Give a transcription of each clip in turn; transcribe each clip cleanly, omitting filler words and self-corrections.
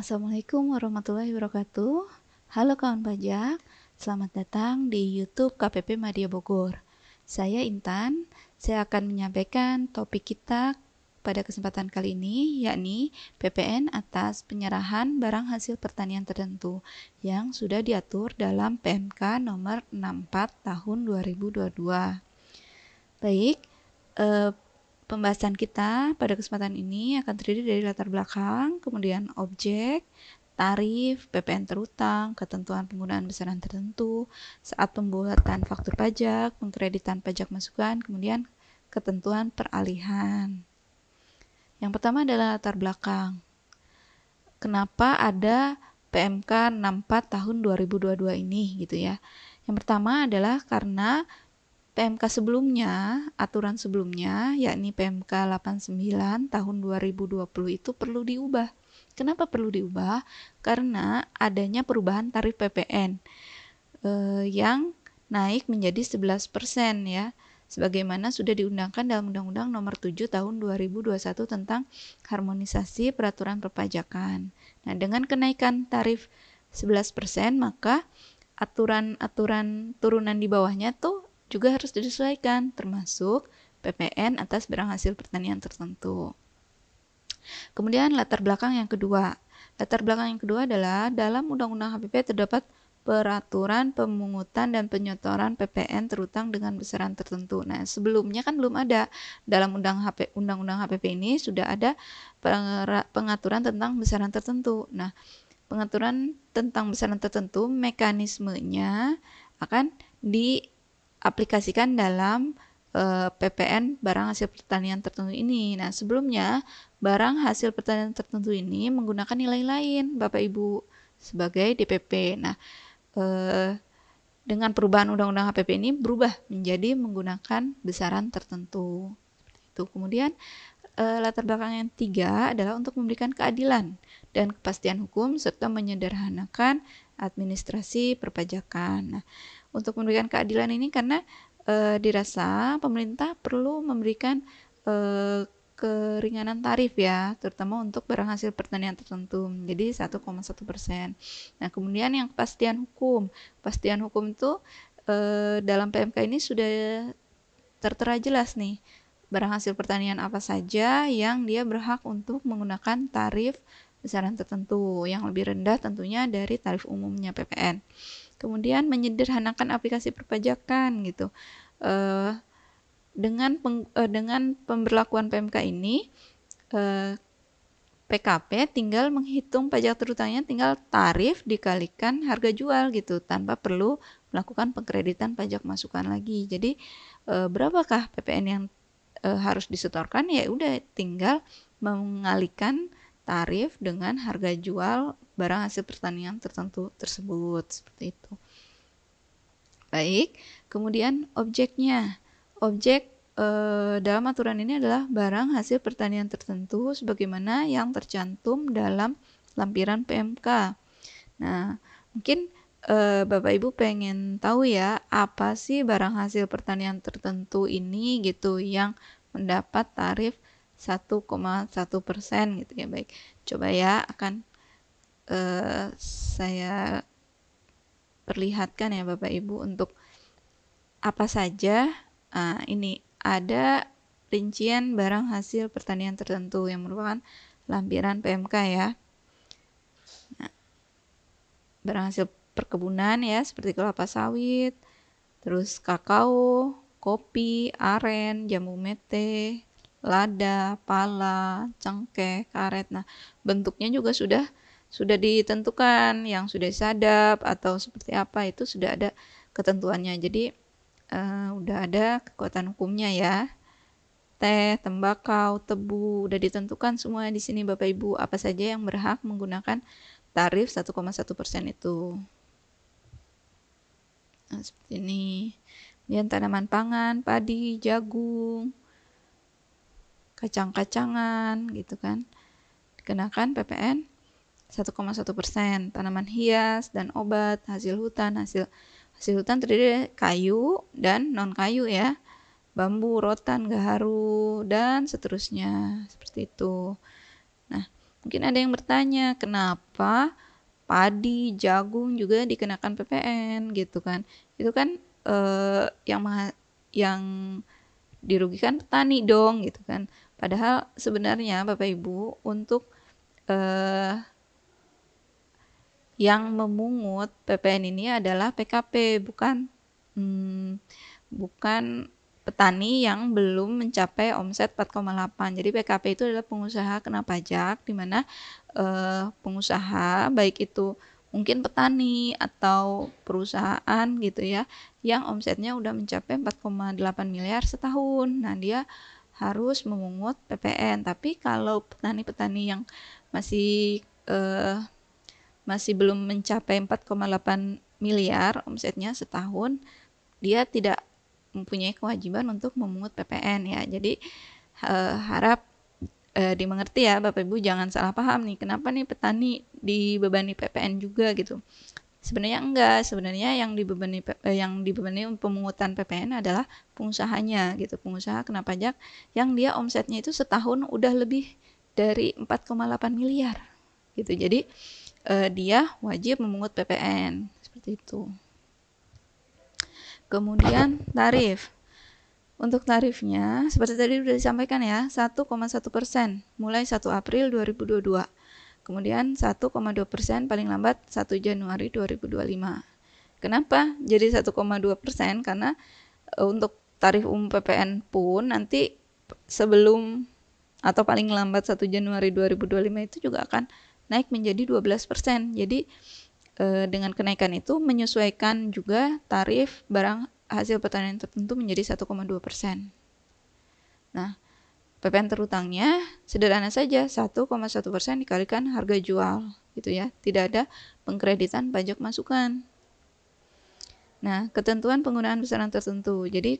Assalamualaikum warahmatullahi wabarakatuh. Halo kawan pajak, selamat datang di YouTube KPP Madya Bogor. Saya Intan, saya akan menyampaikan topik kita pada kesempatan kali ini, yakni PPN atas penyerahan barang hasil pertanian tertentu yang sudah diatur dalam PMK nomor 64 tahun 2022. Baik, pembahasan kita pada kesempatan ini akan terdiri dari latar belakang, kemudian objek, tarif, PPN terutang, ketentuan penggunaan besaran tertentu, saat pembuatan faktur pajak, pengkreditan pajak masukan, kemudian ketentuan peralihan. Yang pertama adalah latar belakang. Kenapa ada PMK 64 tahun 2022 ini gitu ya. Yang pertama adalah karena PMK sebelumnya, aturan sebelumnya, yakni PMK 89 tahun 2020 itu perlu diubah. Kenapa perlu diubah? Karena adanya perubahan tarif PPN yang naik menjadi 11% ya, sebagaimana sudah diundangkan dalam Undang-Undang Nomor 7 Tahun 2021 tentang harmonisasi peraturan perpajakan. Nah, dengan kenaikan tarif 11%, maka aturan-aturan turunan di bawahnya tuh juga harus disesuaikan, termasuk PPN atas barang hasil pertanian tertentu. Kemudian latar belakang yang kedua. Latar belakang yang kedua adalah dalam Undang-Undang HPP terdapat peraturan pemungutan dan penyetoran PPN terutang dengan besaran tertentu. Nah, sebelumnya kan belum ada. Dalam Undang-Undang HPP ini sudah ada pengaturan tentang besaran tertentu. Nah, pengaturan tentang besaran tertentu, mekanismenya akan diaplikasikan dalam PPN barang hasil pertanian tertentu ini. Nah, sebelumnya barang hasil pertanian tertentu ini menggunakan nilai lain, Bapak Ibu, sebagai DPP. Nah, dengan perubahan Undang-Undang HPP ini berubah menjadi menggunakan besaran tertentu. Seperti itu. Kemudian latar belakang yang tiga adalah untuk memberikan keadilan dan kepastian hukum serta menyederhanakan administrasi perpajakan. Nah, untuk memberikan keadilan ini karena dirasa pemerintah perlu memberikan keringanan tarif ya, terutama untuk barang hasil pertanian tertentu, jadi 1,1%. Nah, kemudian yang kepastian hukum. Kepastian hukum itu dalam PMK ini sudah tertera jelas nih, barang hasil pertanian apa saja yang dia berhak untuk menggunakan tarif besaran tertentu yang lebih rendah tentunya dari tarif umumnya PPN. Kemudian menyederhanakan aplikasi perpajakan gitu. Dengan pemberlakuan PMK ini, PKP tinggal menghitung pajak terutangnya tinggal tarif dikalikan harga jual gitu, tanpa perlu melakukan pengkreditan pajak masukan lagi. Jadi berapakah PPN yang harus disetorkan? Ya udah tinggal mengalihkan tarif dengan harga jual barang hasil pertanian tertentu tersebut, seperti itu. Baik, kemudian objeknya. Objek dalam aturan ini adalah barang hasil pertanian tertentu sebagaimana yang tercantum dalam lampiran PMK. Nah, mungkin Bapak Ibu pengen tahu ya, apa sih barang hasil pertanian tertentu ini gitu yang mendapat tarif 1,1% gitu ya. Baik, coba ya akan saya perlihatkan ya Bapak Ibu untuk apa saja. Ini ada rincian barang hasil pertanian tertentu yang merupakan lampiran PMK ya. Nah, barang hasil perkebunan ya, seperti kelapa sawit, terus kakao, kopi, aren, jambu mete, lada, pala, cengkeh, karet. Nah, bentuknya juga sudah ditentukan, yang sudah disadap atau seperti apa itu sudah ada ketentuannya. Jadi udah ada kekuatan hukumnya ya. Teh, tembakau, tebu udah ditentukan semua di sini Bapak Ibu, apa saja yang berhak menggunakan tarif 1,1% itu. Nah, seperti ini. Kemudian tanaman pangan, padi, jagung, kacang-kacangan gitu kan, dikenakan PPN 1,1%. Tanaman hias dan obat, hasil hutan, hasil hutan terdiri dari kayu dan non kayu ya, bambu, rotan, gaharu dan seterusnya, seperti itu. Nah, Mungkin ada yang bertanya, kenapa padi, jagung juga dikenakan PPN gitu kan? Itu kan yang dirugikan petani dong gitu kan. Padahal sebenarnya Bapak Ibu untuk yang memungut PPN ini adalah PKP, bukan petani yang belum mencapai omset 4,8. Jadi PKP itu adalah pengusaha kena pajak, di mana pengusaha baik itu mungkin petani atau perusahaan gitu ya, yang omsetnya udah mencapai 4,8 miliar setahun. Nah, dia harus memungut PPN. Tapi kalau petani-petani yang masih belum mencapai 4,8 miliar omsetnya setahun, dia tidak mempunyai kewajiban untuk memungut PPN ya. Jadi harap dimengerti ya Bapak Ibu, jangan salah paham nih, kenapa nih petani dibebani PPN juga gitu. Sebenarnya enggak, sebenarnya yang dibebani pemungutan PPN adalah pengusahanya gitu. Pengusaha kena pajak yang dia omsetnya itu setahun udah lebih dari 4,8 miliar gitu. Jadi dia wajib memungut PPN seperti itu. Kemudian tarif. Untuk tarifnya seperti tadi sudah disampaikan ya, 1,1% mulai 1 April 2022. Kemudian 1,2% paling lambat 1 Januari 2025. Kenapa jadi 1,2%? Karena untuk tarif umum PPN pun nanti sebelum atau paling lambat 1 Januari 2025 itu juga akan naik menjadi 12%. Jadi dengan kenaikan itu menyesuaikan juga tarif barang hasil pertanian tertentu menjadi 1,2%. Nah, PPN terutangnya sederhana saja, 1,1% dikalikan harga jual gitu ya. Tidak ada pengkreditan pajak masukan. Nah, ketentuan penggunaan besaran tertentu. Jadi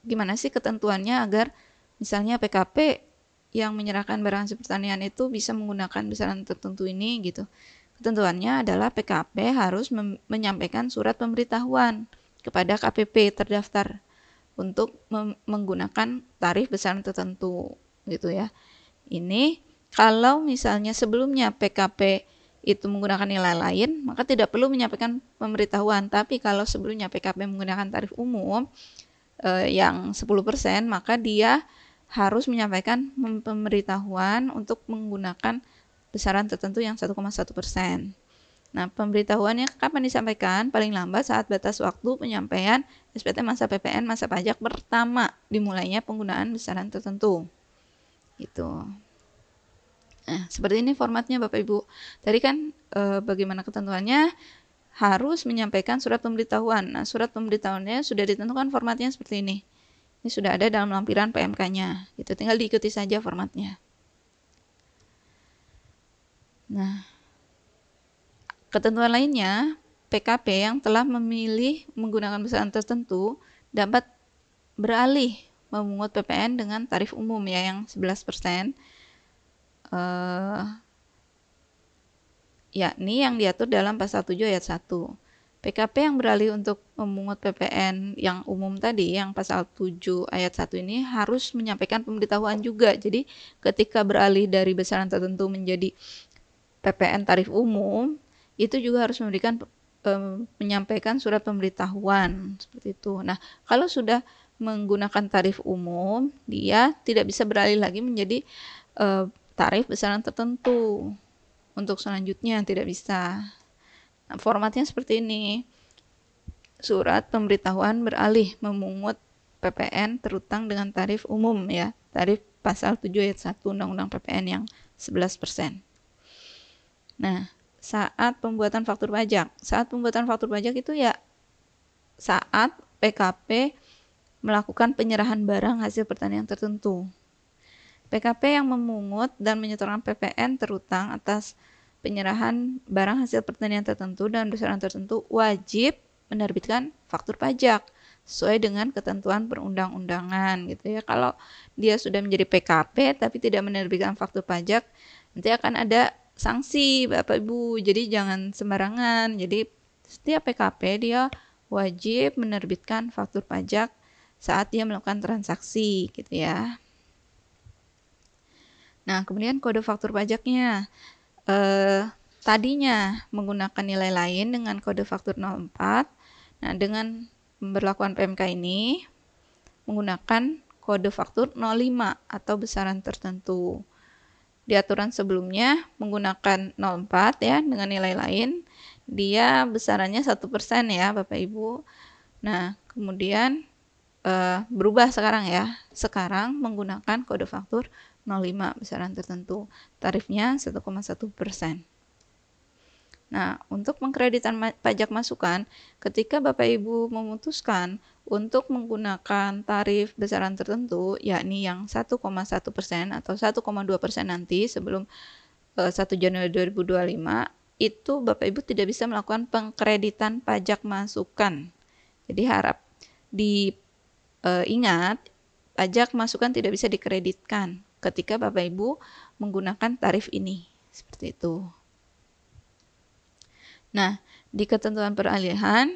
gimana sih ketentuannya agar misalnya PKP yang menyerahkan barang hasil pertanian itu bisa menggunakan besaran tertentu ini gitu. Ketentuannya adalah PKP harus menyampaikan surat pemberitahuan kepada KPP terdaftar untuk menggunakan tarif besaran tertentu gitu ya. Ini kalau misalnya sebelumnya PKP itu menggunakan nilai lain, maka tidak perlu menyampaikan pemberitahuan. Tapi kalau sebelumnya PKP menggunakan tarif umum yang 10%, maka dia harus menyampaikan pemberitahuan untuk menggunakan besaran tertentu yang 1,1%. Nah, pemberitahuannya kapan disampaikan? Paling lambat saat batas waktu penyampaian SPT masa PPN masa pajak pertama dimulainya penggunaan besaran tertentu. Gitu. Nah, seperti ini formatnya Bapak Ibu. Tadi kan bagaimana ketentuannya? Harus menyampaikan surat pemberitahuan. Nah, surat pemberitahuannya sudah ditentukan formatnya seperti ini. Ini sudah ada dalam lampiran PMK-nya. Gitu, tinggal diikuti saja formatnya. Nah, ketentuan lainnya, PKP yang telah memilih menggunakan besaran tertentu dapat beralih memungut PPN dengan tarif umum ya yang 11%, yakni yang diatur dalam pasal 7 ayat 1. PKP yang beralih untuk memungut PPN yang umum tadi, yang pasal 7 ayat 1 ini harus menyampaikan pemberitahuan juga. Jadi ketika beralih dari besaran tertentu menjadi PPN tarif umum, itu juga harus menyampaikan surat pemberitahuan seperti itu. Nah, kalau sudah menggunakan tarif umum, dia tidak bisa beralih lagi menjadi tarif besaran tertentu. Untuk selanjutnya tidak bisa. Nah, formatnya seperti ini. Surat pemberitahuan beralih memungut PPN terutang dengan tarif umum ya. Tarif pasal 7 ayat 1 Undang-Undang PPN yang 11%. Nah, saat pembuatan faktur pajak. Saat pembuatan faktur pajak itu ya saat PKP melakukan penyerahan barang hasil pertanian tertentu. PKP yang memungut dan menyetorkan PPN terutang atas penyerahan barang hasil pertanian tertentu dan besaran tertentu wajib menerbitkan faktur pajak sesuai dengan ketentuan perundang-undangan gitu ya. Kalau dia sudah menjadi PKP tapi tidak menerbitkan faktur pajak, nanti akan ada sanksi Bapak Ibu. Jadi jangan sembarangan. Jadi setiap PKP dia wajib menerbitkan faktur pajak saat dia melakukan transaksi gitu ya. Nah, kemudian kode faktur pajaknya. Tadinya menggunakan nilai lain dengan kode faktur 04. Nah, dengan pemberlakuan PMK ini menggunakan kode faktur 05 atau besaran tertentu. Di aturan sebelumnya menggunakan 04 ya dengan nilai lain, dia besarannya 1% ya Bapak Ibu. Nah, kemudian berubah sekarang ya. Sekarang menggunakan kode faktur 05 besaran tertentu. Tarifnya 1,1%. Nah, untuk pengkreditan pajak masukan, ketika Bapak Ibu memutuskan untuk menggunakan tarif besaran tertentu, yakni yang 1,1% atau 1,2% nanti sebelum 1 Januari 2025, itu Bapak Ibu tidak bisa melakukan pengkreditan pajak masukan. Jadi harap diingat, pajak masukan tidak bisa dikreditkan ketika Bapak Ibu menggunakan tarif ini. Seperti itu. Nah, di ketentuan peralihan,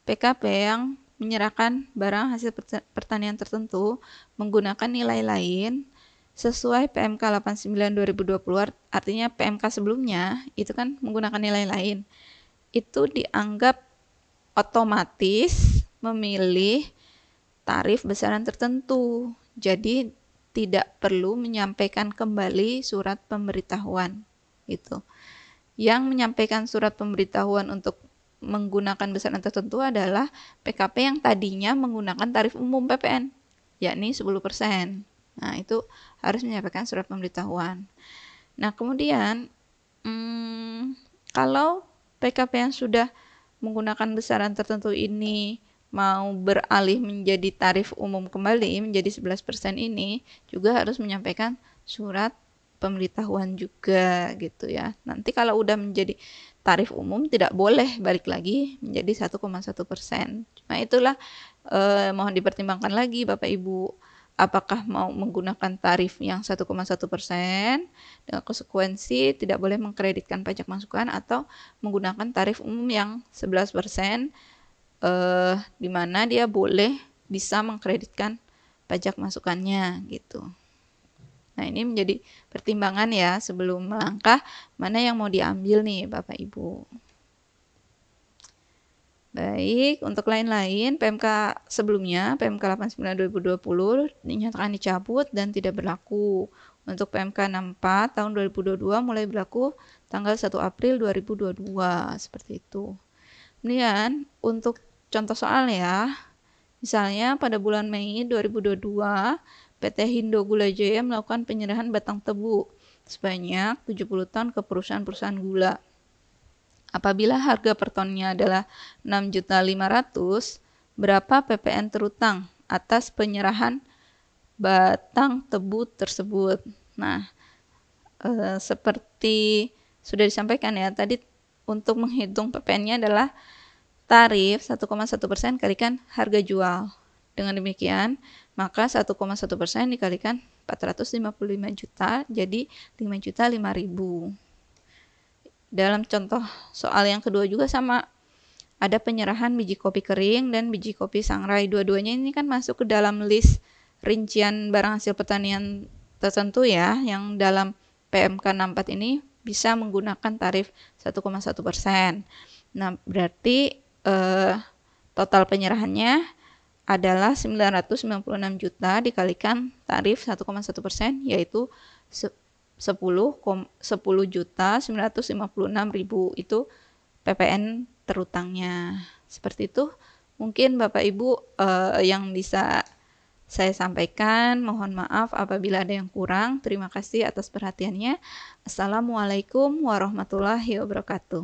PKP yang menyerahkan barang hasil pertanian tertentu menggunakan nilai lain sesuai PMK 89/2020, artinya PMK sebelumnya itu kan menggunakan nilai lain. Itu dianggap otomatis memilih tarif besaran tertentu. Jadi tidak perlu menyampaikan kembali surat pemberitahuan gitu. Yang menyampaikan surat pemberitahuan untuk menggunakan besaran tertentu adalah PKP yang tadinya menggunakan tarif umum PPN, yakni 10%. Nah, itu harus menyampaikan surat pemberitahuan. Nah, kemudian kalau PKP yang sudah menggunakan besaran tertentu ini mau beralih menjadi tarif umum kembali menjadi 11% ini juga harus menyampaikan surat pemberitahuan juga gitu ya. Nanti kalau udah menjadi tarif umum tidak boleh balik lagi menjadi 1,1%. Nah, itulah mohon dipertimbangkan lagi Bapak Ibu, apakah mau menggunakan tarif yang 1,1% dengan konsekuensi tidak boleh mengkreditkan pajak masukan, atau menggunakan tarif umum yang 11%, di mana dia bisa mengkreditkan pajak masukannya gitu. Nah, ini menjadi pertimbangan ya sebelum melangkah mana yang mau diambil nih Bapak Ibu. Baik, untuk lain-lain PMK sebelumnya, PMK 89/2020 dinyatakan dicabut dan tidak berlaku. Untuk PMK 64 tahun 2022 mulai berlaku tanggal 1 April 2022, seperti itu. Kemudian untuk contoh soal ya, misalnya pada bulan Mei 2022, PT Hindo Gula Jaya melakukan penyerahan batang tebu sebanyak 70 ton ke perusahaan-perusahaan gula. Apabila harga per tonnya adalah 6.500.000, berapa PPN terutang atas penyerahan batang tebu tersebut? Nah, seperti sudah disampaikan ya, tadi untuk menghitung PPN-nya adalah tarif 1,1% kalikan harga jual. Dengan demikian, maka 1,1% dikalikan 455 juta, jadi 5.005.000. Dalam contoh soal yang kedua juga sama. Ada penyerahan biji kopi kering dan biji kopi sangrai. Dua-duanya ini kan masuk ke dalam list rincian barang hasil pertanian tertentu ya, yang dalam PMK 64 ini bisa menggunakan tarif 1,1%. Nah, berarti total penyerahannya adalah 996 juta dikalikan tarif 1,1%, yaitu 10.956.000 itu PPN terutangnya. Seperti itu mungkin Bapak Ibu yang bisa saya sampaikan. Mohon maaf apabila ada yang kurang. Terima kasih atas perhatiannya. Assalamualaikum warahmatullahi wabarakatuh.